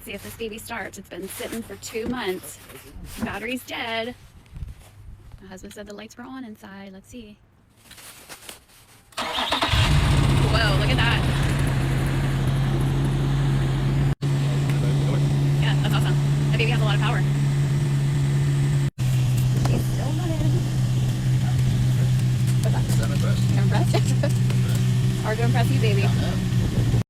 see if this baby starts. It's been sitting for 2 months. Battery's dead. My husband said the lights were on inside. Let's see. Whoa, look at that. Yeah, that's awesome. That baby has a lot of power.